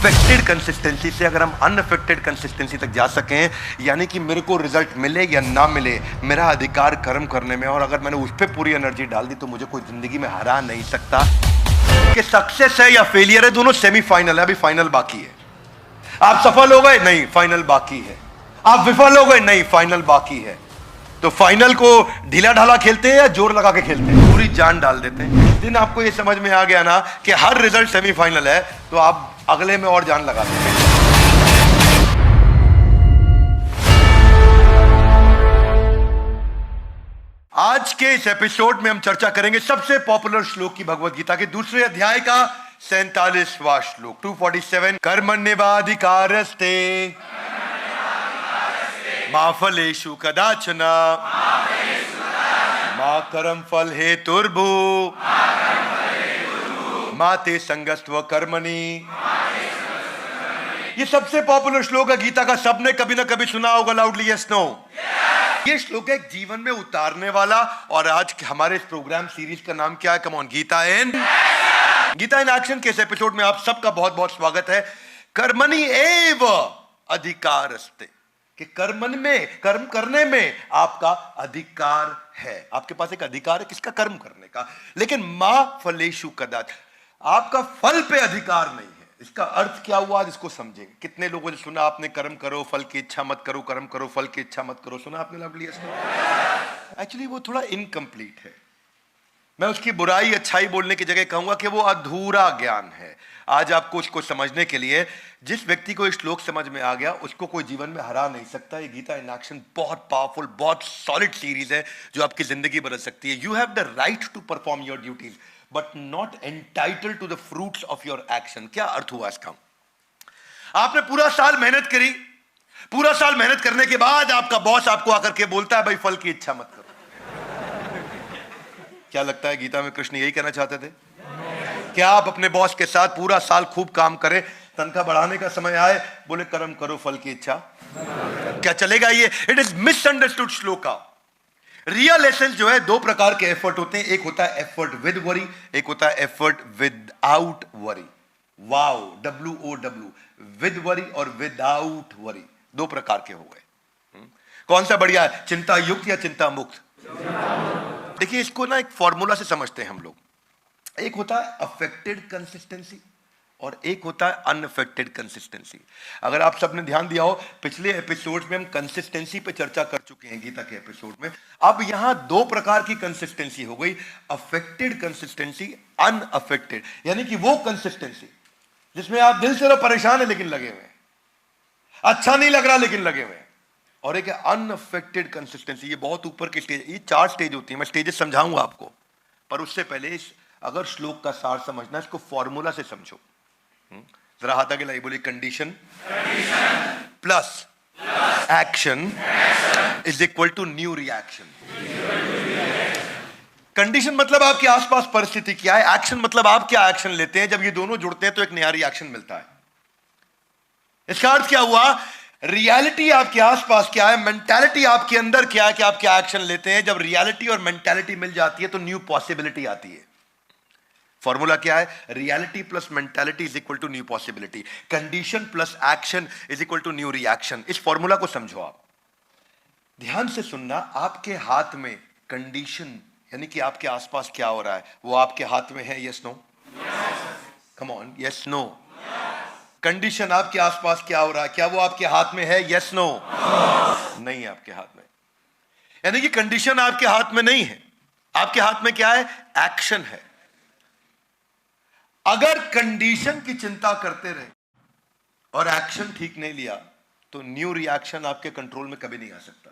Affected consistency से अगर हम अनअफेक्टेड कंसिस्टेंसी तक जा सकें, यानी कि मेरे को रिजल्ट मिले या ना मिले, मेरा अधिकार कर्म करने में, और अगर मैंने उस पर पूरी एनर्जी डाल दी तो मुझे कोई जिंदगी में हरा नहीं सकता। कि सक्सेस है या फेलियर है, दोनों सेमीफाइनल है, अभी फाइनल बाकी है। आप सफल हो गए? नहीं, फाइनल बाकी है। आप विफल हो गए? नहीं, फाइनल बाकी है। तो फाइनल को ढीला ढाला खेलते हैं या जोर लगा के खेलते हैं? पूरी जान डाल देते हैं। जिस दिन आपको ये समझ में आ गया ना कि हर रिजल्ट सेमीफाइनल है, तो आप अगले में और जान लगा देंगे। आज के इस एपिसोड में हम चर्चा करेंगे सबसे पॉपुलर श्लोक की, भगवत गीता के दूसरे अध्याय का 47वां श्लोक 247। कर्मण्येवाधिकारस्ते मा फलेषु कदाचन मा कर्म फल हेतुर्भु मा ते संगस्त्व कर्मणि। ये सबसे पॉपुलर श्लोक है गीता का, सबने कभी ना कभी सुना होगा। Loudly yes no. ये श्लोक है जीवन में उतारने वाला। और आज हमारे इस प्रोग्राम सीरीज का नाम क्या है? Come on, Gita in action के इस एपिसोड में आप सबका बहुत बहुत स्वागत है। कर्मणि एव अधिकारस्ते, कि कर्मन में, कर्म करने में आपका अधिकार है। आपके पास एक अधिकार है किसका? कर्म करने का। लेकिन मा फलेषु कदाच, आपका फल पे अधिकार नहीं है। इसका अर्थ क्या हुआ, आज इसको समझेंगे। कितने लोगों ने सुना आपने कर्म करो फल की इच्छा मत करो, कर्म करो फल की इच्छा मत करो? सुना आपने? लवली एक्चुअली वो थोड़ा इनकम्प्लीट है। मैं उसकी बुराई अच्छाई बोलने की जगह कहूंगा कि वो अधूरा ज्ञान है। आज आपको उसको समझने के लिए, जिस व्यक्ति को इस श्लोक समझ में आ गया उसको कोई जीवन में हरा नहीं सकता। ये गीता इन एक्शन बहुत पावरफुल, बहुत सॉलिड सीरीज है जो आपकी जिंदगी बदल सकती है। You have the right to perform your duties but not entitled to the fruits of your action. क्या अर्थ हुआ इसका? आपने पूरा साल मेहनत करी, पूरा साल मेहनत करने के बाद आपका बॉस आपको आकर के बोलता है भाई फल की इच्छा मत करो। क्या लगता है गीता में कृष्ण यही कहना चाहते थे? क्या आप अपने बॉस के साथ पूरा साल खूब काम करें, तनख्वाह बढ़ाने का समय आए बोले कर्म करो फल की इच्छा? क्या चलेगा ये? It is misunderstood shloka. Real essence जो है, दो प्रकार के एफर्ट होते हैं। एक होता है एफर्ट विद वरी, एक होता है effort without worry. Wow, WOW, with worry और विदाउट वरी, दो प्रकार के हो गए। कौन सा बढ़िया है, चिंता युक्त या चिंता मुक्त? देखिए, इसको ना एक फॉर्मूला से समझते हैं हम लोग। एक होता है अफेक्टेड कंसिस्टेंसी और एक होता है अनअफेक्टेड कंसिस्टेंसी। अगर आप सबने ध्यान दिया हो, पिछले एपिसोड में हम कंसिस्टेंसी पे चर्चा कर चुके हैं गीता के एपिसोड में। अब यहां दो प्रकार की कंसिस्टेंसी हो गई, अफेक्टेड कंसिस्टेंसी, अनअफेक्टेड। यानी कि वो कंसिस्टेंसी जिसमें आप दिल से तो परेशान है लेकिन लगे हुए, अच्छा नहीं लग रहा लेकिन लगे हुए। और एक अनअफेक्टेड कंसिस्टेंसी, ये बहुत ऊपर की स्टेज। ये 4 स्टेज होती है, मैं स्टेजेस समझाऊंगा आपको, पर उससे पहले अगर श्लोक का सार समझना, इसको फॉर्मूला से समझो। जरा हाथ आगे लाइए, बोलिए condition plus action is equal to new reaction. Condition मतलब आपके आसपास परिस्थिति क्या है, एक्शन मतलब आप क्या एक्शन लेते हैं। जब ये दोनों जुड़ते हैं तो एक नया रिएक्शन मिलता है। इसका अर्थ क्या हुआ? रियलिटी आपके आसपास क्या है, मेंटालिटी आपके अंदर क्या है कि आप क्या एक्शन लेते हैं। जब रियलिटी और मेंटालिटी मिल जाती है तो न्यू पॉसिबिलिटी आती है। फॉर्मूला क्या है? Reality plus mentality is equal to new possibility, condition plus action is equal to new reaction. इस फॉर्मूला को समझो आप, ध्यान से सुनना। आपके हाथ में कंडीशन, यानी कि आपके आसपास क्या हो रहा है, वो आपके हाथ में है? Yes no? Come on, yes no? Condition आपके आसपास क्या हो रहा है, क्या वो आपके हाथ में है? Yes no? नहीं है आपके हाथ में। यानी कि कंडीशन आपके हाथ में नहीं है, आपके हाथ में क्या है? एक्शन है। अगर कंडीशन की चिंता करते रहे और एक्शन ठीक नहीं लिया तो न्यू रिएक्शन आपके कंट्रोल में कभी नहीं आ सकता।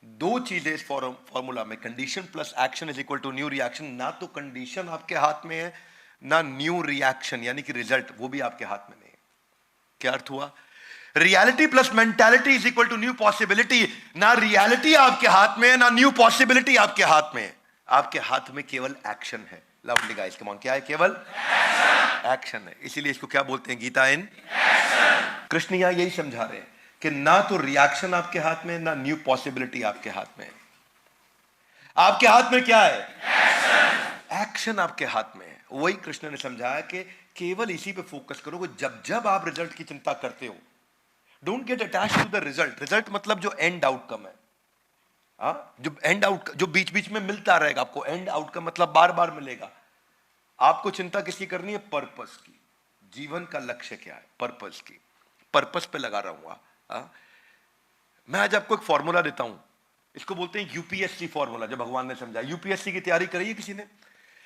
दो चीजें इस फॉर्मूला में, condition plus action is equal to new reaction. ना तो कंडीशन आपके हाथ में है, ना न्यू रिएक्शन यानी कि रिजल्ट, वो भी आपके हाथ में नहीं है। क्या अर्थ हुआ? Reality plus mentality is equal to new possibility. ना रियलिटी आपके हाथ में है, ना न्यू पॉसिबिलिटी आपके हाथ में है। आपके हाथ में केवल एक्शन है। लाउडली गाइस, कम ऑन, क्या है? केवल एक्शन है। इसीलिए इसको क्या बोलते हैं? Gita in action. कृष्ण यहां यही समझा रहे हैं कि ना तो रिएक्शन आपके हाथ में, ना न्यू पॉसिबिलिटी आपके हाथ में है। आपके हाथ में क्या है? एक्शन। एक्शन आपके हाथ में है। वही कृष्ण ने समझाया कि केवल इसी पे फोकस करो कि जब जब आप रिजल्ट की चिंता करते हो, don't get attach to the result. Result मतलब जो एंड आउटकम है, जो एंड आउट, जो बीच बीच में मिलता रहेगा आपको, एंड आउटकम मतलब बार बार मिलेगा। आपको चिंता किसकी करनी है? पर्पस की। जीवन का लक्ष्य क्या है? पर्पस की। पर्पस पे लगा रहूंगा। मैं आज आपको एक फॉर्मूला देता हूं, इसको बोलते हैं यूपीएससी फॉर्मूला, जो भगवान ने समझा। यूपीएससी की तैयारी करी है किसी ने?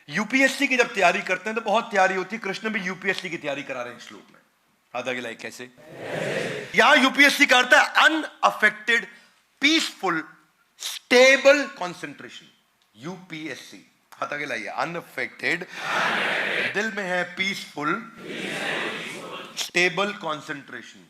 यूपीएससी की जब तैयारी करते हैं तो बहुत तैयारी होती है। कृष्ण भी यूपीएससी की तैयारी करा रहे हैं श्लोक में। आधा गिलाई कैसे? यहां यूपीएससी का अर्थ है unaffected, peaceful, stable concentration. UPSC हाथ आगे लाइए। अनअफेक्टेड, दिल में है पीसफुल, स्टेबल कंसंट्रेशन,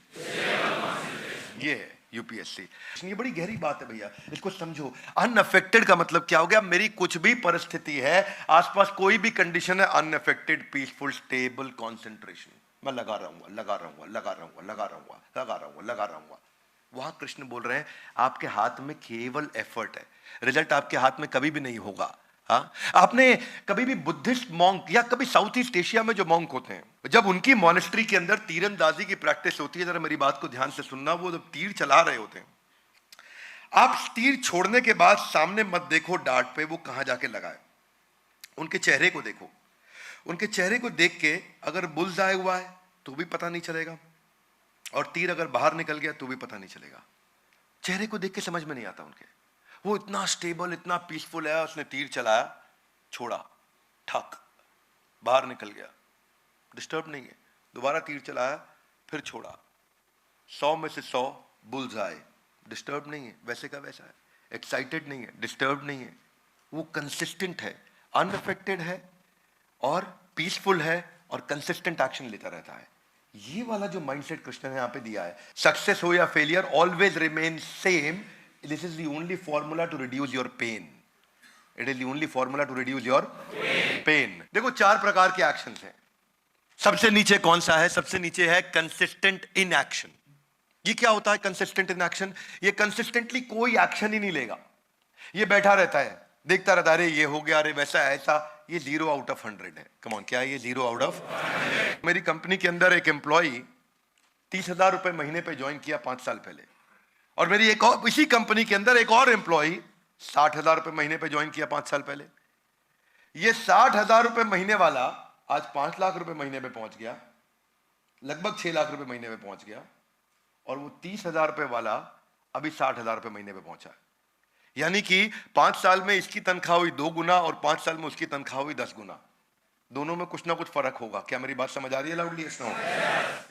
ये है यूपीएससी। ये बड़ी गहरी बात है भैया, इसको समझो। अनअफेक्टेड का मतलब क्या हो गया? मेरी कुछ भी परिस्थिति है, आसपास कोई भी कंडीशन है, अनअफेक्टेड, पीसफुल, स्टेबल कंसंट्रेशन। मैं लगा रहूंगा, लगा रहूंगा, लगा रहूंगा, लगा रहूंगा, लगा रहूंगा, लगा रहूंगा। वहां कृष्ण बोल रहे हैं आपके हाथ में केवल एफर्ट है, रिजल्ट आपके हाथ में कभी भी नहीं होगा। हाँ, आपने कभी भी बुद्धिस्ट मॉन्क या कभी साउथ ईस्ट एशिया में जो मॉन्क होते हैं, जब उनकी मॉनेस्ट्री के अंदर तीरंदाजी की प्रैक्टिस होती है, जरा मेरी बात को ध्यान से सुनना, वो जब तीर चला रहे होते हैं, आप तीर छोड़ने के बाद सामने मत देखो डार्ट पे वो कहां जाके लगा है, उनके चेहरे को देखो। उनके चेहरे को देख के अगर बुल्स आए हुआ है तो भी पता नहीं चलेगा, और तीर अगर बाहर निकल गया तो भी पता नहीं चलेगा। चेहरे को देख के समझ में नहीं आता उनके। वो इतना स्टेबल, इतना पीसफुल है। उसने तीर चलाया, छोड़ा, ठक, बाहर निकल गया, डिस्टर्ब नहीं है। दोबारा तीर चलाया, फिर छोड़ा, 100 में से 100 बुल्स आए, डिस्टर्ब नहीं है, वैसे का वैसा है। एक्साइटेड नहीं है, डिस्टर्ब नहीं है। वो कंसिस्टेंट है, अनअफेक्टेड है, और पीसफुल है, और कंसिस्टेंट एक्शन लेता रहता है। ये वाला जो माइंडसेट कृष्ण ने यहां पे दिया है, सक्सेस हो या failure, always remain same. This is the only formula to reduce your pain. It is the only formula to reduce your pain. देखो 4 प्रकार के एक्शंस हैं। सबसे नीचे कौन सा है? सबसे नीचे है कंसिस्टेंट इन एक्शन। ये क्या होता है कंसिस्टेंट इन एक्शन? ये कंसिस्टेंटली कोई एक्शन ही नहीं लेगा, ये बैठा रहता है, देखता रहता है, अरे ये हो गया, अरे वैसा ऐसा। ये 0 आउट ऑफ 100 है। कम ऑन, क्या है ये? 0 आउट ऑफ 100। मेरी कंपनी के अंदर एक एम्प्लॉई 30,000 रुपए महीने पे ज्वाइन किया 5 साल पहले, और मेरी एक और इसी कंपनी के अंदर एक और एम्प्लॉय 60,000 रुपए महीने पे ज्वाइन किया 5 साल पहले। ये 60,000 रुपए महीने वाला आज 5 लाख रुपए महीने पे पहुंच गया, लगभग 6 लाख रुपए महीने पे पहुंच गया, और वो 30,000 रुपए वाला अभी 60,000 रुपए महीने पे पहुंचा। यानी कि 5 साल में इसकी तनख्वाह हुई 2 गुना, और 5 साल में उसकी तनख्वाह हुई 10 गुना। दोनों में कुछ ना कुछ फर्क होगा। क्या मेरी बात समझ आ रही है लाउडली?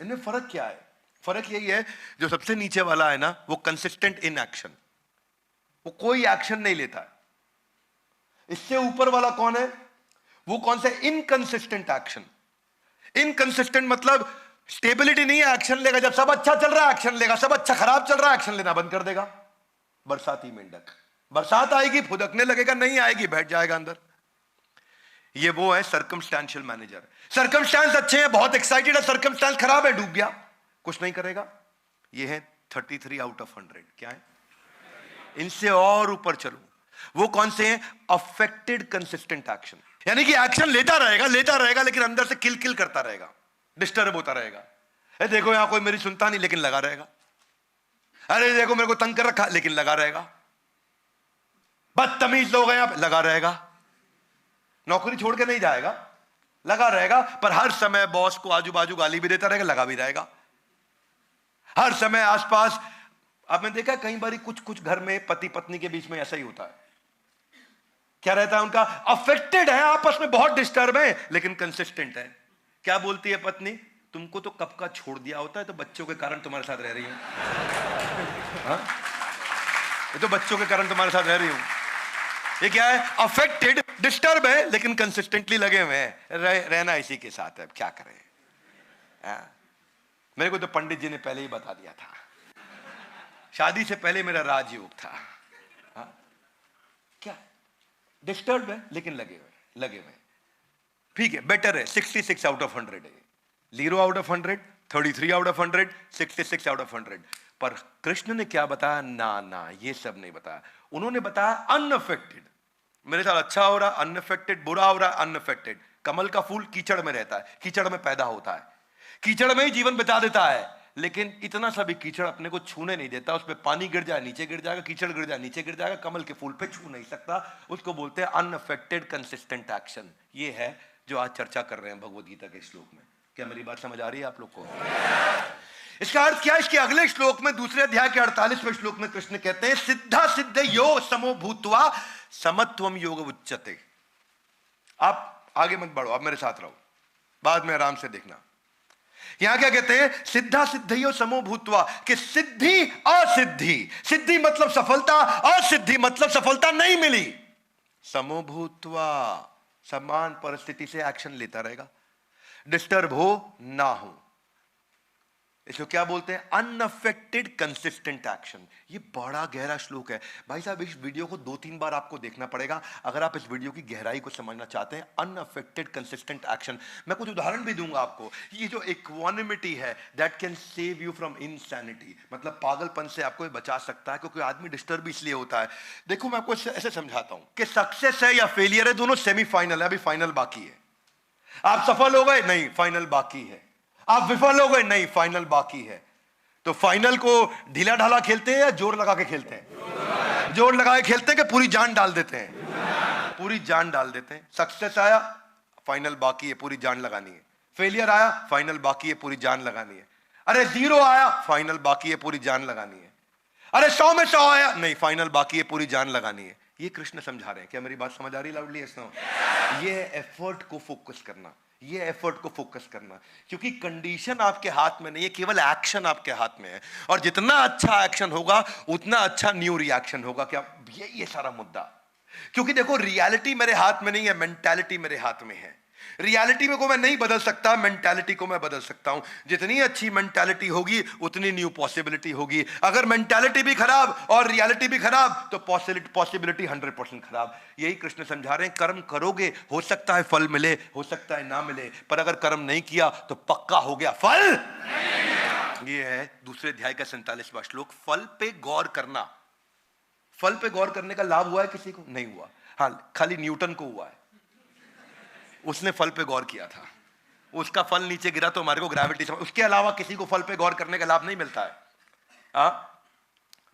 इनमें फर्क क्या है? फर्क यही है, जो सबसे नीचे वाला है ना, वो कंसिस्टेंट इन एक्शन, वो कोई एक्शन नहीं लेता है। इससे ऊपर वाला कौन है? वो कौन सा? Inconsistent action. इनकंसिस्टेंट मतलब स्टेबिलिटी नहीं है, एक्शन लेगा। जब सब अच्छा चल रहा है एक्शन लेगा, सब अच्छा खराब चल रहा है एक्शन लेना बंद कर देगा। बरसाती मेंढक, बरसात आएगी फुदकने लगेगा, नहीं आएगी बैठ जाएगा अंदर। ये वो है सर्कमस्टेंशियल मैनेजर। सर्कमस्टेंस अच्छे हैं, बहुत एक्साइटेड है, सर्कमस्टेंस खराब है, डूब गया, कुछ नहीं करेगा। ये है 33 आउट ऑफ 100। क्या है? इनसे और ऊपर चलो, वो कौन से हैं? Affected consistent action. यानी कि एक्शन लेता रहेगा, लेकिन अंदर से किल किल करता रहेगा, डिस्टर्ब होता रहेगा। अरे देखो यहां कोई मेरी सुनता नहीं, लेकिन लगा रहेगा। अरे देखो मेरे को तंग कर रखा, लेकिन लगा रहेगा। बदतमीज लोग हैं, यहां लगा रहेगा। नौकरी छोड़ के नहीं जाएगा, लगा रहेगा। पर हर समय बॉस को आजू बाजू गाली भी देता रहेगा, लगा भी रहेगा। हर समय आसपास, आपने देखा कई बार कुछ घर में पति पत्नी के बीच में ऐसा ही होता है। क्या रहता है उनका? अफेक्टेड है, आपस में बहुत डिस्टर्ब है, लेकिन कंसिस्टेंट है। क्या बोलती है पत्नी? तुमको तो कब का छोड़ दिया होता है, तो बच्चों के कारण तुम्हारे साथ रह रही हूं। हाँ? ये तो बच्चों के कारण तुम्हारे साथ रह रही हूं। ये क्या है? अफेक्टेड, डिस्टर्ब है, लेकिन कंसिस्टेंटली लगे हुए हैं, रहना इसी के साथ है, क्या करें। हाँ? मेरे को तो पंडित जी ने पहले ही बता दिया था, शादी से पहले मेरा राजयोग था। हाँ? क्या? डिस्टर्ब है, लेकिन लगे हुए। ठीक है, बेटर है। 66 आउट ऑफ 100 है। 0 out of 100, 33 out of 100, 66 out of 100। पर कृष्ण ने क्या बताया? ना, ये सब नहीं बताया। उन्होंने बताया अनअफेक्टेड। मेरे साथ अच्छा हो रहा, अनअफेक्टेड, बुरा हो रहा, अनअफेक्टेड, कमल का फूल कीचड़ में रहता है, कीचड़ में पैदा होता है, कीचड़ में ही जीवन बिता देता है, लेकिन इतना सा भी कीचड़ अपने को छूने नहीं देता। उस पर पानी गिर जाए नीचे गिर जाएगा, कीचड़ गिर जाए नीचे गिर जाएगा, कमल के फूल पे छू नहीं सकता। उसको बोलते हैं अनअफेक्टेड कंसिस्टेंट एक्शन। ये है जो आज चर्चा कर रहे हैं भगवद गीता के श्लोक में। क्या मेरी बात समझ आ रही है आप लोग को? इसका अर्थ क्या है? इसके अगले श्लोक में, दूसरे अध्याय के 48वें श्लोक में कृष्ण कहते हैं सिद्धा सिद्ध यो समो भूत्वा समत्वम योग उच्यते। आप आगे मत बढ़ो, आप मेरे साथ रहो, बाद में आराम से देखना। यहां क्या कहते हैं? सिद्धा सिद्धियो समो भूत्वा, कि सिद्धि असिद्धि, सिद्धि मतलब सफलता, असिद्धि मतलब सफलता नहीं मिली, समो भूत्वा समान परिस्थिति से एक्शन लेता रहेगा, डिस्टर्ब हो ना हो। इसको क्या बोलते हैं? Unaffected consistent action. ये बड़ा गहरा श्लोक है भाई साहब। इस वीडियो को 2-3 बार आपको देखना पड़ेगा अगर आप इस वीडियो की गहराई को समझना चाहते हैं। Unaffected consistent action. मैं कुछ उदाहरण भी दूंगा आपको। ये जो इक्वानिमिटी है, that can save you from insanity, मतलब पागलपन से आपको बचा सकता है, क्योंकि आदमी डिस्टर्ब इसलिए होता है। देखो मैं आपको ऐसे समझाता हूं कि सक्सेस है या फेलियर है, दोनों सेमीफाइनल है, अभी फाइनल बाकी है। आप सफल हो गए? नहीं, फाइनल बाकी है। आप विफल हो गए? नहीं, फाइनल बाकी है। तो फाइनल को ढीला ढाला खेलते हैं या जोर लगा के खेलते हैं? जोर लगा के खेलते हैं कि पूरी जान डाल देते हैं? पूरी जान डाल देते हैं। सक्सेस आया, फाइनल बाकी है, पूरी जान लगानी है। फेलियर आया, फाइनल बाकी है, पूरी जान लगानी है। अरे 0 आया, फाइनल बाकी है, पूरी जान लगानी है। अरे 100 में 100 आया, नहीं, फाइनल बाकी है, पूरी जान लगानी है। ये कृष्ण समझा रहे हैं। क्या मेरी बात समझ आ रही लाउडली? ये एफर्ट को फोकस करना, ये एफर्ट को फोकस करना, क्योंकि कंडीशन आपके हाथ में नहीं है, केवल एक्शन आपके हाथ में है। और जितना अच्छा एक्शन होगा उतना अच्छा न्यू रिएक्शन होगा। क्या ये सारा मुद्दा? क्योंकि देखो, रियलिटी मेरे हाथ में नहीं है, मेंटालिटी मेरे हाथ में है। रियलिटी में को मैं नहीं बदल सकता, मेंटालिटी को मैं बदल सकता हूं। जितनी अच्छी मेंटालिटी होगी उतनी न्यू पॉसिबिलिटी होगी। अगर मेंटालिटी भी खराब और रियलिटी भी खराब तो पॉसिबिलिटी 100% खराब। यही कृष्ण समझा रहे हैं। कर्म करोगे, हो सकता है फल मिले, हो सकता है ना मिले, पर अगर कर्म नहीं किया तो पक्का हो गया फल। ये है दूसरे अध्याय का 47वां श्लोक। फल पे गौर करना। फल पे गौर करने का लाभ हुआ है किसी को? नहीं हुआ। हाँ, खाली न्यूटन को हुआ है, उसने फल पे गौर किया था, उसका फल नीचे गिरा तो हमारे को ग्रेविटी समझ। उसके अलावा किसी को फल पे गौर करने का लाभ नहीं मिलता है।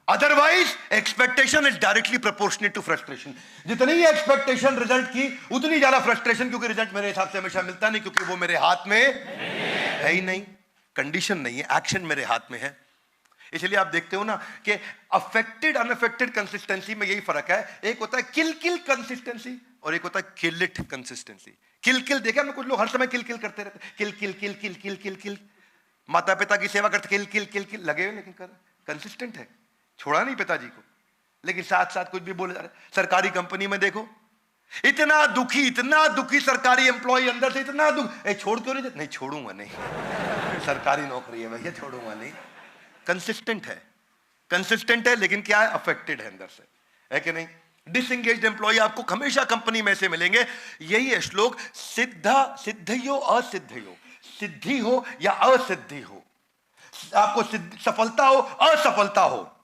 Otherwise expectation is directly proportionate to frustration. जितनी ही एक्सपेक्टेशन रिजल्ट की, उतनी ज्यादा फ्रस्ट्रेशन, क्योंकि रिजल्ट मेरे हिसाब से हमेशा मिलता नहीं, क्योंकि वो मेरे हाथ में है ही नहीं। कंडीशन नहीं है, एक्शन मेरे हाथ में है। इसलिए आप देखते हो ना कि अफेक्टेड अनअफेक्टेड कंसिस्टेंसी में यही फर्क है। एक होता है किल किल कंसिस्टेंसी और एक होता है किल इट कंसिस्टेंसी। किल किल देखा हमने, कुछ लोग हर समय किल किल करते रहते, किल किल किल किल किल किल किल। माता पिता की सेवा करते, किल किल किल किल लगे हुए, लेकिन कर कंसिस्टेंट है, छोड़ा नहीं पिताजी को, लेकिन साथ साथ कुछ भी बोले जा रहे। सरकारी कंपनी में देखो, इतना दुखी सरकारी एम्प्लॉय अंदर से, इतना दुख, छोड़ क्यों नहीं? नहीं छोड़ूंगा, नहीं, सरकारी नौकरी है भैया, छोड़ूंगा नहीं। कंसिस्टेंट है, लेकिन क्या है? अफेक्टेड है अंदर से, है कि नहीं? डिसएंगेज्ड एम्प्लॉय आपको हमेशा कंपनी में से मिलेंगे। यही है श्लोक। सिद्धियो असिद्धियो, सिद्धि हो या असिद्धि हो, आपको सफलता हो असफलता हो,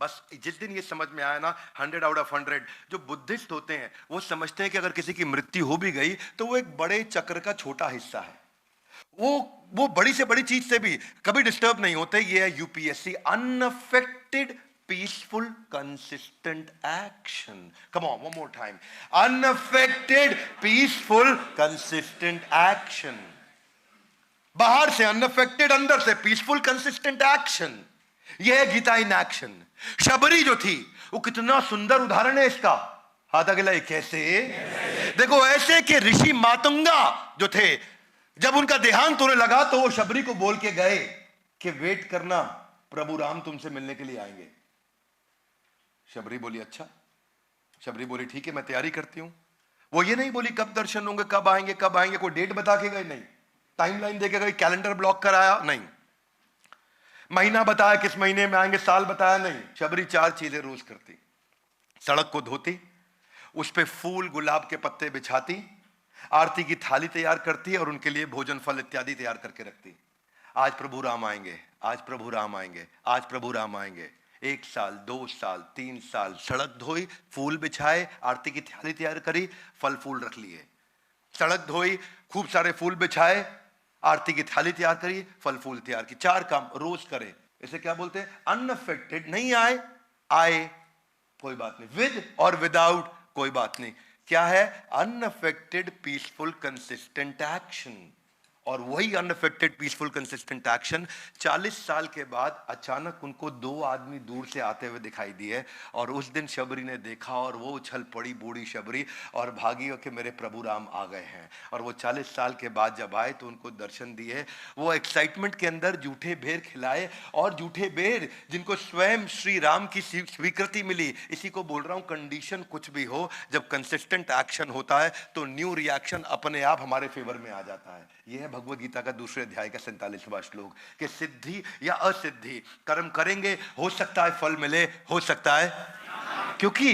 बस जिस दिन ये समझ में आया ना, 100 आउट ऑफ 100 जो बुद्धिस्ट होते हैं वो समझते हैं कि अगर किसी की मृत्यु हो भी गई तो वो एक बड़े चक्र का छोटा हिस्सा है, वो बड़ी से बड़ी चीज से भी कभी डिस्टर्ब नहीं होते। ये है UPSC, unaffected peaceful consistent action. Come on, one more time, unaffected peaceful consistent action. बाहर से अनअफेक्टेड, अंदर से पीसफुल कंसिस्टेंट एक्शन। यह है गीता इन एक्शन। शबरी जो थी वो कितना सुंदर उदाहरण है इसका। हाथ अगला, कैसे? देखो, ऐसे कि ऋषि मातंगा जो थे, जब उनका देहांत होने लगा तो वो शबरी को बोल के गए कि वेट करना, प्रभु राम तुमसे मिलने के लिए आएंगे। शबरी बोली अच्छा। शबरी बोली ठीक है, मैं तैयारी करती हूं। वो ये नहीं बोली कब दर्शन होंगे, कब आएंगे, कोई डेट बता के गए नहीं, टाइमलाइन दे के गए, कैलेंडर ब्लॉक कराया नहीं, महीना बताया किस महीने में आएंगे, साल बताया नहीं। शबरी 4 चीजें रोज करती। सड़क को धोती, उस पे फूल गुलाब के पत्ते बिछाती, आरती की थाली तैयार करती और उनके लिए भोजन फल इत्यादि तैयार करके रखती। आज प्रभु राम आएंगे, आज प्रभु राम आएंगे, आज प्रभु राम आएंगे। 1 साल, 2 साल, 3 साल, सड़क धोई, फूल बिछाए, आरती की थाली तैयार करी, फल फूल रख लिए। सड़क धोई, खूब सारे फूल बिछाए, आरती की थाली तैयार करी, फल फूल तैयार की, 4 काम रोज करे। इसे क्या बोलते हैं? अनअफेक्टेड। नहीं आए, आए कोई बात नहीं, विद और विदाउट कोई बात नहीं। क्या है? Unaffected peaceful consistent action. और वही अनअफेक्टेड पीसफुल कंसिस्टेंट एक्शन 40 साल के बाद अचानक उनको 2 आदमी दूर से आते हुए दिखाई दिए, और उस दिन शबरी ने देखा और वो उछल पड़ी, बूढ़ी शबरी, और भागी कि मेरे प्रभु राम आ गए हैं। और वो 40 साल के बाद जब आए तो उनको दर्शन दिए। वो एक्साइटमेंट के अंदर जूठे बेर खिलाए, और जूठे बेर जिनको स्वयं श्री राम की स्वीकृति मिली। इसी को बोल रहा हूं, कंडीशन कुछ भी हो, जब कंसिस्टेंट एक्शन होता है तो न्यू रिएक्शन अपने आप हमारे फेवर में आ जाता है। यह है भगवद गीता का दूसरे अध्याय का 47वां श्लोक, कि सिद्धि या असिद्धि, कर्म करेंगे, हो सकता है फल मिले, हो सकता है, क्योंकि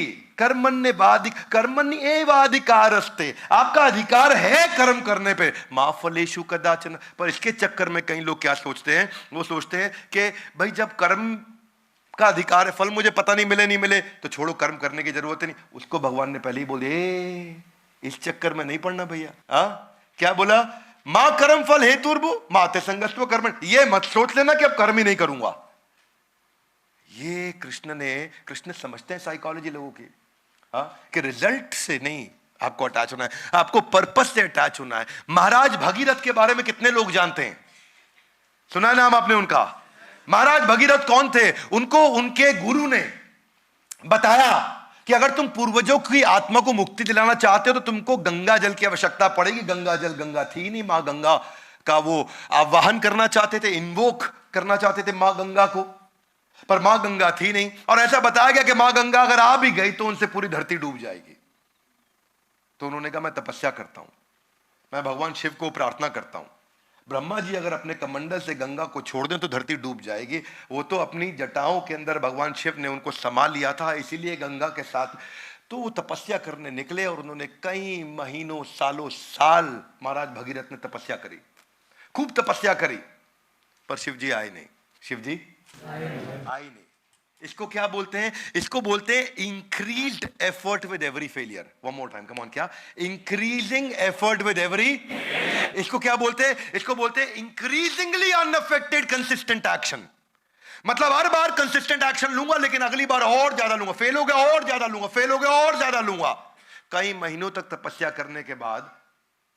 कर्मण्येवाधिकारस्ते, आपका अधिकार है कर्म करने पे, मा फलेषु कदाचन। पर इसके चक्कर में कई लोग क्या सोचते हैं? वो सोचते हैं कि भाई जब कर्म का अधिकार है, फल मुझे पता नहीं मिले नहीं मिले तो छोड़ो, कर्म करने की जरूरत नहीं। उसको भगवान ने पहले ही बोले, इस चक्कर में नहीं पड़ना भैया। क्या बोला? मां कर्म फल हेतुर्भु माते संगस्व कर्म। ये मत सोच लेना कि अब कर्म ही नहीं करूंगा। ये कृष्ण समझते हैं साइकोलॉजी लोगों की, कि रिजल्ट से नहीं आपको अटैच होना है, आपको पर्पस से अटैच होना है। महाराज भगीरथ के बारे में कितने लोग जानते हैं? सुना है नाम आपने उनका? महाराज भगीरथ कौन थे? उनको उनके गुरु ने बताया कि अगर तुम पूर्वजों की आत्मा को मुक्ति दिलाना चाहते हो तो तुमको गंगा जल की आवश्यकता पड़ेगी। गंगा थी नहीं, मां गंगा का वो आवाहन करना चाहते थे, इन्वोक करना चाहते थे मां गंगा को, पर मां गंगा थी नहीं। और ऐसा बताया गया कि मां गंगा अगर आ भी गई तो उनसे पूरी धरती डूब जाएगी। तो उन्होंने कहा मैं तपस्या करता हूं, मैं भगवान शिव को प्रार्थना करता हूं, ब्रह्मा जी अगर अपने कमंडल से गंगा को छोड़ दें तो धरती डूब जाएगी। वो तो अपनी जटाओं के अंदर भगवान शिव ने उनको समा लिया था, इसीलिए गंगा के साथ। तो वो तपस्या करने निकले और उन्होंने कई महीनों सालों साल महाराज भगीरथ ने तपस्या करी, खूब तपस्या करी, पर शिव जी आए नहीं। शिव जी आए नहीं। इसको क्या बोलते हैं? इसको बोलते हैं increased effort with every failure. One more time, come on. क्या? Increasing effort with every. इसको क्या बोलते हैं? इसको बोलते हैं इंक्रीजिंगली अनअफेक्टेड कंसिस्टेंट एक्शन। मतलब हर बार कंसिस्टेंट एक्शन लूंगा, लेकिन अगली बार और ज्यादा लूंगा, फेल हो गया और ज्यादा लूंगा, फेल हो गया और ज्यादा लूंगा। कई महीनों तक तपस्या करने के बाद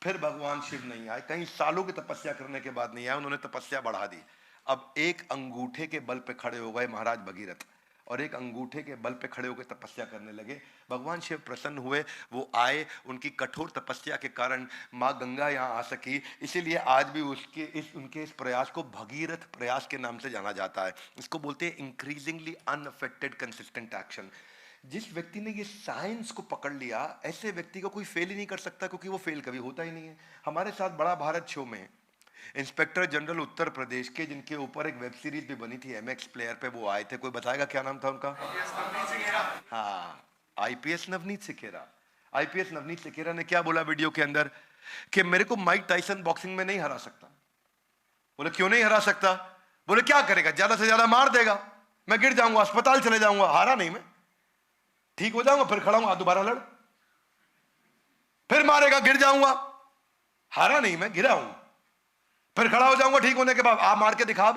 फिर भगवान शिव नहीं आए, कई सालों की तपस्या करने के बाद नहीं आए, उन्होंने तपस्या बढ़ा दी। अब एक अंगूठे के बल पे खड़े हो गए महाराज भगीरथ, और एक अंगूठे के बल पे खड़े होकर तपस्या करने लगे। भगवान शिव प्रसन्न हुए, वो आए, उनकी कठोर तपस्या के कारण माँ गंगा यहाँ आ सकी। इसीलिए आज भी उनके इस प्रयास को भगीरथ प्रयास के नाम से जाना जाता है। इसको बोलते हैं इंक्रीजिंगली अनअफेक्टेड कंसिस्टेंट एक्शन। जिस व्यक्ति ने ये साइंस को पकड़ लिया, ऐसे व्यक्ति को कोई फेल ही नहीं कर सकता, क्योंकि वो फेल कभी होता ही नहीं है। हमारे साथ बड़ा भारत शो में इंस्पेक्टर जनरल उत्तर प्रदेश के, जिनके ऊपर एक वेब सीरीज भी बनी थी एमएक्स प्लेयर पे, वो आए थे। कोई बताएगा क्या नाम था उनका? हाँ, आईपीएस नवनीत सिखेरा। आईपीएस नवनीत सिखेरा ने क्या बोला वीडियो के अंदर? कि मेरे को माइक टाइसन बॉक्सिंग में नहीं हरा सकता। बोले क्यों नहीं हरा सकता? बोले क्या करेगा, ज्यादा से ज्यादा मार देगा, मैं गिर जाऊंगा, अस्पताल चले जाऊंगा। हारा नहीं मैं, ठीक हो जाऊंगा, फिर खड़ा हूं, दोबारा लड़, फिर मारेगा, गिर जाऊंगा। हारा नहीं मैं, गिरा हूं, फिर खड़ा हो जाऊंगा ठीक होने के बाद, आप मार के दिखा।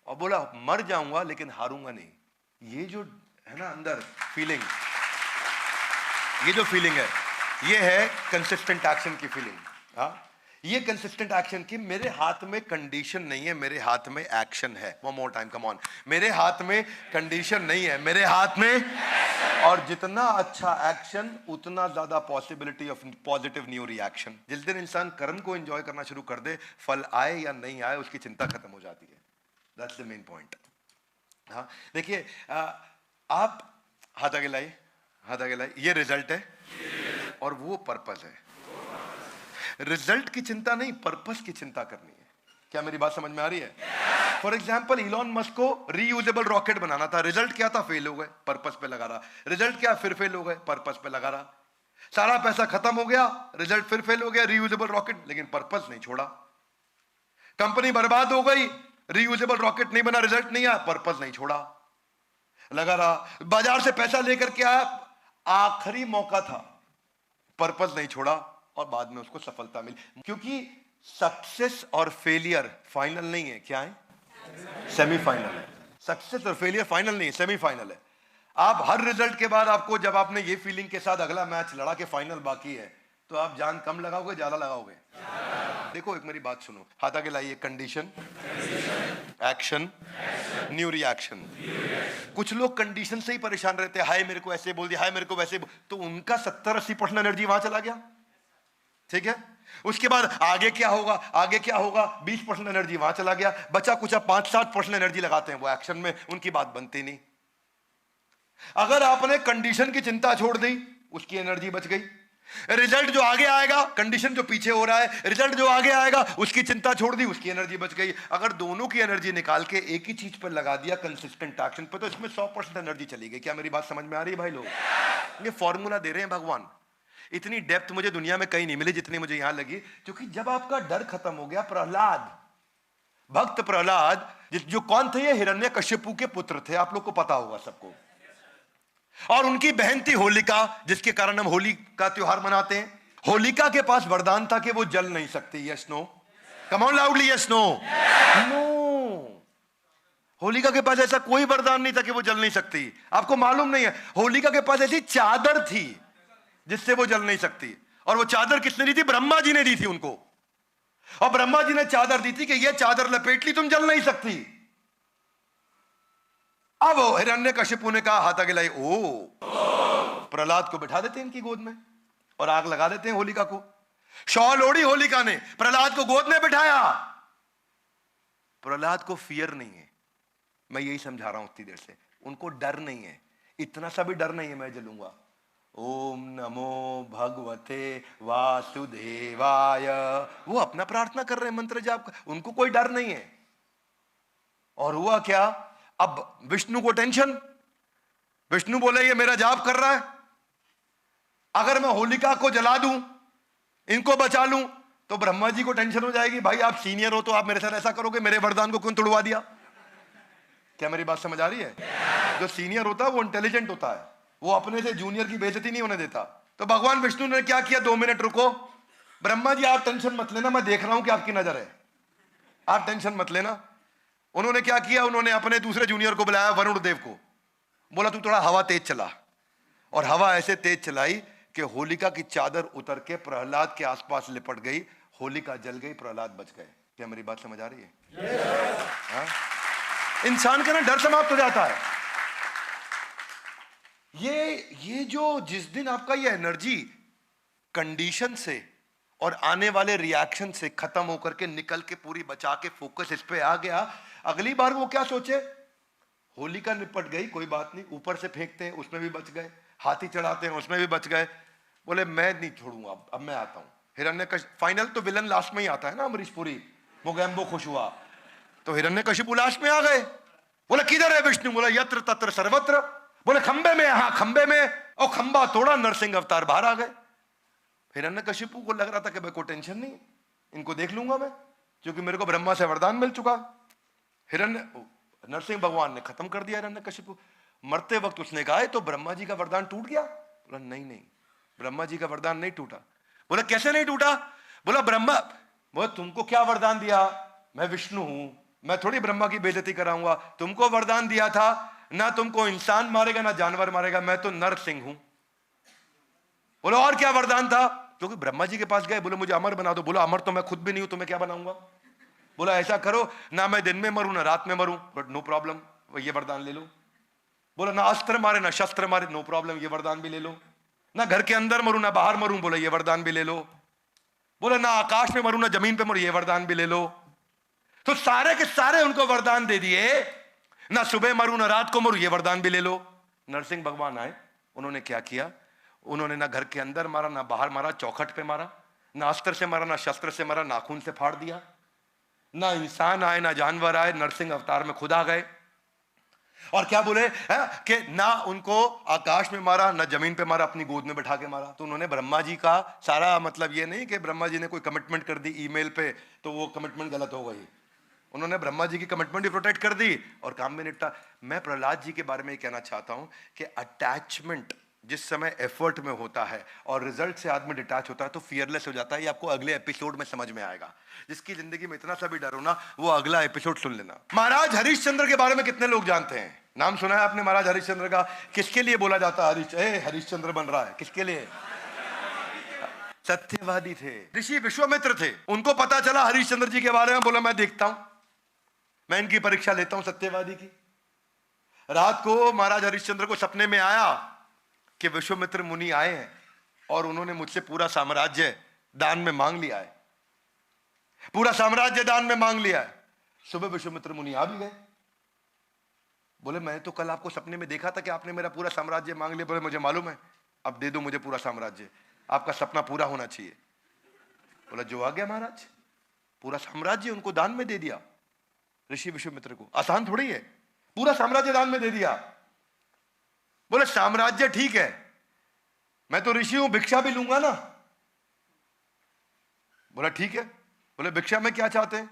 और बोला मर जाऊंगा लेकिन हारूंगा नहीं। ये जो है ना अंदर फीलिंग, ये जो फीलिंग है, ये है कंसिस्टेंट एक्शन की फीलिंग। हाँ, ये कंसिस्टेंट एक्शन की, मेरे हाथ में कंडीशन नहीं है, मेरे हाथ में एक्शन है। One more time, come on. मेरे हाथ में कंडीशन नहीं है, मेरे हाथ में। और जितना अच्छा एक्शन उतना ज्यादा possibility of positive new reaction. जिस दिन इंसान कर्म को एंजॉय करना शुरू कर दे, फल आए या नहीं आए उसकी चिंता खत्म हो जाती है। That's the main point. हाँ, देखिए, आप हाथ आगे लाइए, हाथ आगे लाइए। ये रिजल्ट है और वो पर्पस है। रिजल्ट की चिंता नहीं, पर्पस की चिंता करनी है। क्या मेरी बात समझ में आ रही है? फॉर एग्जाम्पल, इलॉन मस्क को रीयूजेबल रॉकेट बनाना था, रिजल्ट क्या था? फेल हो गए, पर्पस पे लगा रहा। रिजल्ट क्या? फिर फेल हो गए, पर्पस पे लगा रहा। सारा पैसा खत्म हो गया, रिजल्ट फिर फेल हो गया, रीयूजेबल रॉकेट, लेकिन पर्पस नहीं छोड़ा। कंपनी बर्बाद हो गई, रीयूजेबल रॉकेट नहीं बना, रिजल्ट नहीं आया, पर्पस नहीं छोड़ा, लगा रहा। बाजार से पैसा लेकर के आया, आखिरी मौका था, पर्पस नहीं छोड़ा, और बाद में उसको सफलता मिली। क्योंकि सक्सेस और फेलियर फाइनल नहीं है, क्या है? सेमीफाइनल है। सक्सेस और फेलियर फाइनल नहीं है, सेमीफाइनल है। आप हर रिजल्ट के बाद आपको, जब आपने ये फीलिंग के साथ अगला मैच लड़ा के फाइनल बाकी है, तो आप जान कम लगाओगे ज्यादा लगाओगे? देखो एक मेरी बात सुनो, हाथ आगे लाइए। Condition, action, new reaction. कुछ लोग कंडीशन से ही परेशान रहते हैं, हाय मेरे को ऐसे बोल दिया, हाय मेरे को वैसे तो उनका 70-80% एनर्जी वहां चला गया। ठीक है, उसके बाद आगे क्या होगा, आगे क्या होगा, 20% एनर्जी वहां चला गया। बचा कुछ 5-7% एनर्जी लगाते हैं वो एक्शन में, उनकी बात बनती नहीं। अगर आपने कंडीशन की चिंता छोड़ दी, उसकी एनर्जी बच गई। रिजल्ट जो आगे आएगा, कंडीशन जो पीछे हो रहा है, रिजल्ट जो आगे आएगा उसकी चिंता छोड़ दी, उसकी एनर्जी बच गई। अगर दोनों की एनर्जी निकाल के एक ही चीज पर लगा दिया, कंसिस्टेंट एक्शन पर, तो इसमें 100% एनर्जी चली गई। क्या मेरी बात समझ में आ रही है भाई लोग? ये फॉर्मूला दे रहे हैं भगवान। इतनी डेप्थ मुझे दुनिया में कहीं नहीं मिली जितनी मुझे यहां लगी। क्योंकि जब आपका डर खत्म हो गया, प्रहलाद, भक्त प्रहलाद, जो कौन थे? ये हिरण्यकश्यपु के पुत्र थे, आप लोग को पता होगा सबको। और उनकी बहन थी होलिका, जिसके कारण हम होली का त्योहार मनाते हैं। होलिका के पास वरदान था कि वो जल नहीं सकती। Yes no? Come on loudly, yes no? No, Holika के पास ऐसा कोई वरदान नहीं था कि वो जल नहीं सकती। आपको मालूम नहीं है, होलिका के पास ऐसी चादर थी जिससे वो जल नहीं सकती। और वो चादर किसने दी थी? ब्रह्मा जी ने दी थी उनको। और ब्रह्मा जी ने चादर दी थी कि ये चादर लपेट ली, तुम जल नहीं सकती। अब हिरण्यकशिपु ने कहा, हाथ आगे लाई, ओ प्रहलाद को बिठा देते हैं इनकी गोद में और आग लगा देते हैं होलिका को। शॉल ओढ़ी होलिका ने, प्रहलाद को गोद में बिठाया। प्रहलाद को फियर नहीं है, मैं यही समझा रहा हूं इतनी देर से। उनको डर नहीं है, इतना सा भी डर नहीं है मैं जलूंगा। ओम नमो भगवते वासुदेवाय, वो अपना प्रार्थना कर रहे हैं, मंत्र जाप कर, उनको कोई डर नहीं है। और हुआ क्या? अब विष्णु को टेंशन। विष्णु बोले ये मेरा जाप कर रहा है, अगर मैं होलिका को जला दूं, इनको बचा लूं, तो ब्रह्मा जी को टेंशन हो जाएगी, भाई आप सीनियर हो तो आप मेरे साथ ऐसा करोगे, मेरे वरदान को क्यों तोड़वा दिया? क्या मेरी बात समझ आ रही है? जो सीनियर होता है वो इंटेलिजेंट होता है, वो अपने से जूनियर की बेइज्जती नहीं होने देता। तो भगवान विष्णु ने क्या किया? 2 मिनट रुको, ब्रह्मा जी आप टेंशन मत लेना, मैं देख रहा हूं कि आपकी नजर है, आप टेंशन मत लेना। उन्होंने क्या किया? उन्होंने अपने दूसरे जूनियर को बुलाया, वरुण देव को। बोला तू थोड़ा हवा तेज चला, और हवा ऐसे तेज चलाई कि होलिका की चादर उतर के प्रहलाद के आसपास लिपट गई। होलिका जल गई, प्रहलाद बच गए। क्या मेरी बात समझ आ रही है? इंसान का ना डर समाप्त हो जाता है। ये जो जिस दिन आपका ये एनर्जी कंडीशन से और आने वाले रिएक्शन से खत्म होकर के निकल के पूरी बचा के फोकस इस पे आ गया, अगली बार वो क्या सोचे? होलिका निपट गई, कोई बात नहीं, ऊपर से फेंकते हैं उसमें भी बच गए, हाथी चढ़ाते हैं उसमें भी बच गए। बोले मैं नहीं छोड़ूंगा, अब मैं आता हूं। हिरण्यकशिपु, फाइनल तो विलन लास्ट में ही आता है ना, अमरीश पुरी, मोगैम्बो खुश हुआ, तो हिरण्यकशिपु लास्ट में आ गए। बोले किधर है विष्णु? बोला यत्र तत्र सर्वत्र। बोले खंबे में, हाँ खंबे में, और खंबा तोड़ा, नरसिंह अवतार बाहर आ गए। हिरण्यकशिपु को लग रहा था कि भाई कोई टेंशन नहीं, इनको देख लूंगा मैं, क्योंकि मेरे को ब्रह्मा से वरदान मिल चुका। नरसिंह भगवान ने खत्म कर दिया हिरण्यकशिपु। मरते वक्त उसने कहा तो ब्रह्मा जी का वरदान टूट गया? बोला नहीं नहीं, ब्रह्मा जी का वरदान नहीं टूटा। बोला कैसे नहीं टूटा? बोला ब्रह्मा, बोला तुमको क्या वरदान दिया? मैं विष्णु हूं, मैं थोड़ी ब्रह्मा की बेइज्जती कराऊंगा। तुमको वरदान दिया था ना तुमको इंसान मारेगा ना जानवर मारेगा, मैं तो नरसिंह हूं। बोलो और क्या वरदान था? क्योंकि ब्रह्मा जी के पास गए, बोले मुझे अमर बना दो। बोला अमर तो मैं खुद भी नहीं हूं, तो मैं क्या बनाऊंगा? बोला ऐसा करो ना मैं दिन में मरूं ना रात में मरूं, बट नो प्रॉब्लम, ये वरदान ले लो। बोला ना अस्त्र मारे ना शस्त्र मारे, नो प्रॉब्लम, ये वरदान भी ले लो। ना घर के अंदर मरूं ना बाहर मरूं, बोला ये वरदान भी ले लो। बोला ना आकाश में मरूं ना जमीन पे मरूं, ये वरदान भी ले लो। तो सारे के सारे उनको वरदान दे दिए, ना सुबह मरूं ना रात को मरूं, ये वरदान भी ले लो। नरसिंह भगवान आए, उन्होंने क्या किया? उन्होंने ना घर के अंदर मारा ना बाहर मारा, चौखट पे मारा, ना अस्त्र से मारा ना शस्त्र से मारा, नाखून से फाड़ दिया। ना इंसान आए ना जानवर आए, नरसिंह अवतार में खुद आ गए। और क्या बोले कि ना उनको आकाश में मारा ना जमीन पे मारा, अपनी गोद में बैठा के मारा। तो उन्होंने ब्रह्मा जी का सारा, मतलब ये नहीं कि ब्रह्मा जी ने कोई कमिटमेंट कर दी ईमेल पे तो वो कमिटमेंट गलत हो गई, उन्होंने ब्रह्मा जी की कमिटमेंट भी प्रोटेक्ट कर दी और काम भी निपटा। मैं प्रहलाद जी के बारे में कहना चाहता हूं कि अटैचमेंट जिस समय एफर्ट में होता है और रिजल्ट से आदमी डिटैच होता है तो फियरलेस हो जाता है। ये आपको अगले एपिसोड में समझ में आएगा। जिसकी जिंदगी में इतना सा भी डर हो ना, वो अगला एपिसोड सुन लेना। महाराज हरिश्चंद्र के बारे में कितने लोग जानते हैं? नाम सुना है आपने महाराज हरिश्चंद्र का? किसके लिए बोला जाता है हरिश्चंद्र बन रहा है? किसके लिए? सत्यवादी थे, ऋषि विश्वामित्र थे। उनको पता चला हरिश्चंद्र जी के बारे में, बोला मैं देखता हूं, मैं इनकी परीक्षा लेता हूं सत्यवादी की। रात को महाराज हरिश्चंद्र को सपने में आया कि विश्वामित्र मुनि आए हैं और उन्होंने मुझसे पूरा साम्राज्य दान में मांग लिया है, पूरा साम्राज्य दान में मांग लिया है। सुबह विश्वामित्र मुनि आ भी गए। बोले मैं तो कल आपको सपने में देखा था कि आपने मेरा पूरा साम्राज्य मांग लिया। बोले मुझे मालूम है, अब दे दो मुझे पूरा साम्राज्य, आपका सपना पूरा होना चाहिए। बोला जो आ गया महाराज, पूरा साम्राज्य उनको दान में दे दिया ऋषि विश्वामित्र को। आसान थोड़ी है, पूरा साम्राज्य दान में दे दिया। बोले साम्राज्य ठीक है, मैं तो ऋषि हूं, भिक्षा भी लूंगा ना। बोला ठीक है। बोले भिक्षा में क्या चाहते हैं?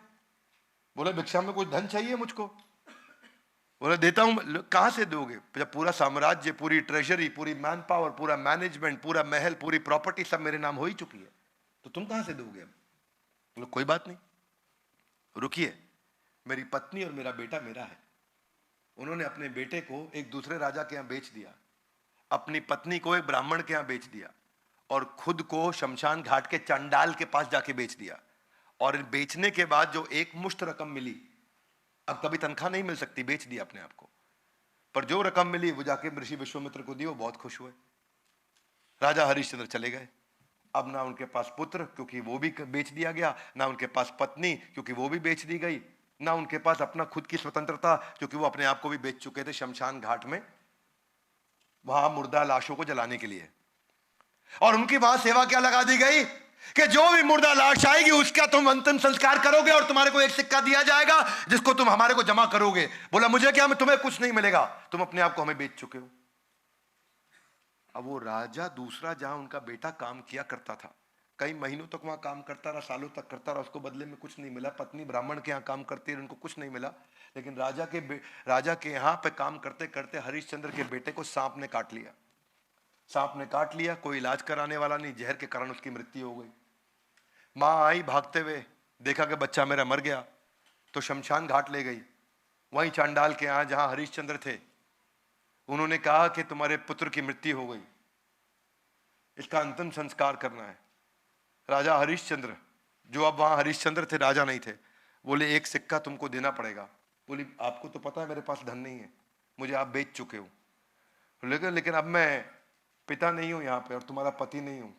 बोले भिक्षा में कुछ धन चाहिए मुझको। बोले देता हूं। कहां से दोगे? जब पूरा साम्राज्य, पूरी ट्रेजरी, पूरी मैन पावर, पूरा मैनेजमेंट, पूरा महल, पूरी प्रॉपर्टी सब मेरे नाम हो ही चुकी है, तो तुम कहां से दोगे? बोले कोई बात नहीं, रुकिए, मेरी पत्नी और मेरा बेटा मेरा है। उन्होंने अपने बेटे को एक दूसरे राजा के यहां बेच दिया, अपनी पत्नी को एक ब्राह्मण के यहां बेच दिया और खुद को शमशान घाट के चंडाल के पास जाके बेच दिया। और बेचने के बाद जो एक मुश्त रकम मिली, अब कभी तनख्वाह नहीं मिल सकती, बेच दिया अपने आप को, पर जो रकम मिली वो जाके ऋषि विश्वामित्र को दी। वो बहुत खुश हुए। राजा हरिश्चंद्र चले गए। अब ना उनके पास पुत्र क्योंकि वो भी बेच दिया गया, ना उनके पास पत्नी क्योंकि वो भी बेच दी गई, ना उनके पास अपना खुद की स्वतंत्रता क्योंकि वो अपने आप को भी बेच चुके थे शमशान घाट में, वहां मुर्दा लाशों को जलाने के लिए। और उनकी वहां सेवा क्या लगा दी गई कि जो भी मुर्दा लाश आएगी उसका तुम अंतिम संस्कार करोगे और तुम्हारे को एक सिक्का दिया जाएगा जिसको तुम हमारे को जमा करोगे। बोला मुझे क्या, तुम्हें कुछ नहीं मिलेगा, तुम अपने आप को हमें बेच चुके हो। अब वो राजा दूसरा जहां उनका बेटा काम किया करता था, कई महीनों तक वहां काम करता रहा, सालों तक करता रहा, उसको बदले में कुछ नहीं मिला। पत्नी ब्राह्मण के यहाँ काम करती रही, उनको कुछ नहीं मिला। लेकिन राजा के यहाँ पे काम करते करते हरिश्चंद्र के बेटे को सांप ने काट लिया। सांप ने काट लिया, कोई इलाज कराने वाला नहीं, जहर के कारण उसकी मृत्यु हो गई। माँ आई भागते हुए, देखा कि बच्चा मेरा मर गया, तो शमशान घाट ले गई। वहीं चांडाल के यहाँ जहां हरिश्चंद्र थे, उन्होंने कहा कि तुम्हारे पुत्र की मृत्यु हो गई, इसका अंतिम संस्कार करना है। राजा हरिश्चंद्र, जो अब वहां हरिश्चंद्र थे, राजा नहीं थे, बोले एक सिक्का तुमको देना पड़ेगा। बोली आपको तो पता है मेरे पास धन नहीं है, मुझे आप बेच चुके हो, लेकिन अब मैं पिता नहीं हूं यहाँ पे और तुम्हारा पति नहीं हूं,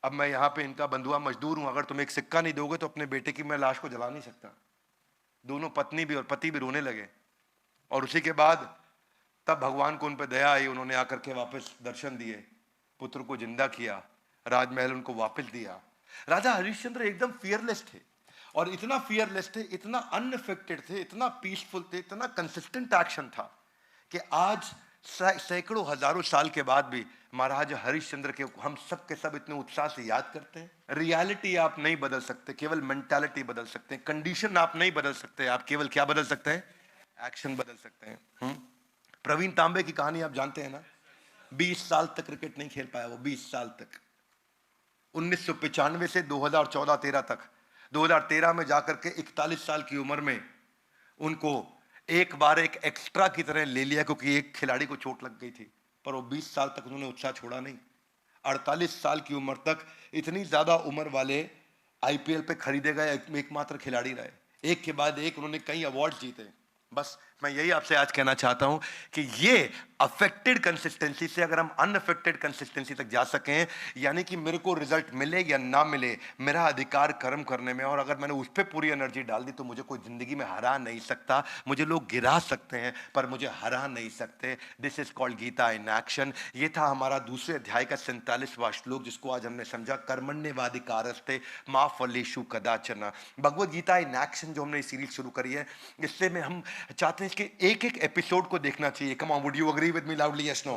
अब मैं यहाँ पे इनका बंधुआ मजदूर हूं, अगर तुम एक सिक्का नहीं दोगे तो अपने बेटे की मैं लाश को जला नहीं सकता। दोनों पत्नी भी और पति भी रोने लगे। और उसी के बाद तब भगवान को उन पर दया आई, उन्होंने आकर के वापस दर्शन दिए, पुत्र को जिंदा किया, राजमहल उनको वापस दिया। राजा हरिश्चंद्र एकदम फियरलेस थे, और इतना फियरलेस थे, इतना अनअफेक्टेड थे, इतना पीसफुल थे, इतना कंसिस्टेंट एक्शन था कि आज सैकड़ों हजारों साल के बाद भी महाराज हरिश्चंद्र के हम सब के सब इतने उत्साह से याद करते हैं। रियलिटी आप नहीं बदल सकते, केवल मेंटालिटी बदल सकते हैं। कंडीशन आप नहीं बदल सकते, आप केवल क्या बदल सकते हैं? एक्शन बदल सकते हैं। प्रवीण तांबे की कहानी आप जानते हैं ना? 20 साल तक क्रिकेट नहीं खेल पाया वो, 20 साल तक, 1995 से 2014-13 तक। 2013 में जाकर के 41 साल की उम्र में उनको एक बार एक एक्स्ट्रा की तरह ले लिया क्योंकि एक खिलाड़ी को चोट लग गई थी, पर वो 20 साल तक उन्होंने उत्साह छोड़ा नहीं। 48 साल की उम्र तक इतनी ज्यादा उम्र वाले आईपीएल पे खरीदे गए एकमात्र खिलाड़ी रहे। एक के बाद एक उन्होंने कई अवार्ड जीते। बस मैं यही आपसे आज कहना चाहता हूं कि ये अफेक्टेड कंसिस्टेंसी से अगर हम अनअफेक्टेड कंसिस्टेंसी तक जा सकें, यानी कि मेरे को रिजल्ट मिले या ना मिले, मेरा अधिकार कर्म करने में, और अगर मैंने उस पर पूरी एनर्जी डाल दी तो मुझे कोई जिंदगी में हरा नहीं सकता। मुझे लोग गिरा सकते हैं पर मुझे हरा नहीं सकते। This is called Gita in action. ये था हमारा दूसरे अध्याय का 47वां श्लोक, जिसको आज हमने समझा, कर्मण्येवाधिकारस्ते मा फलेषु कदाचन। भगवद गीता इन एक्शन जो हमने सीरीज शुरू करी है, इससे में हम चाहते हैं कि एक एक एपिसोड को देखना चाहिए। Come on, would you agree with me loudly? Yes no?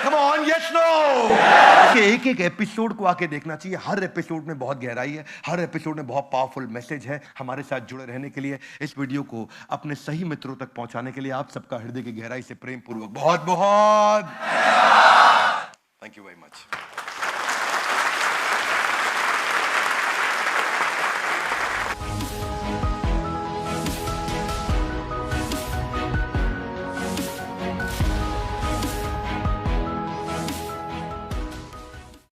Come on, yes no? एक एक एपिसोड को आके देखना चाहिए। हर एपिसोड में बहुत गहराई है, हर एपिसोड में बहुत पावरफुल मैसेज है। हमारे साथ जुड़े रहने के लिए, इस वीडियो को अपने सही मित्रों तक पहुंचाने के लिए आप सबका हृदय की गहराई से प्रेम पूर्वक बहुत बहुत थैंक यू वेरी मच।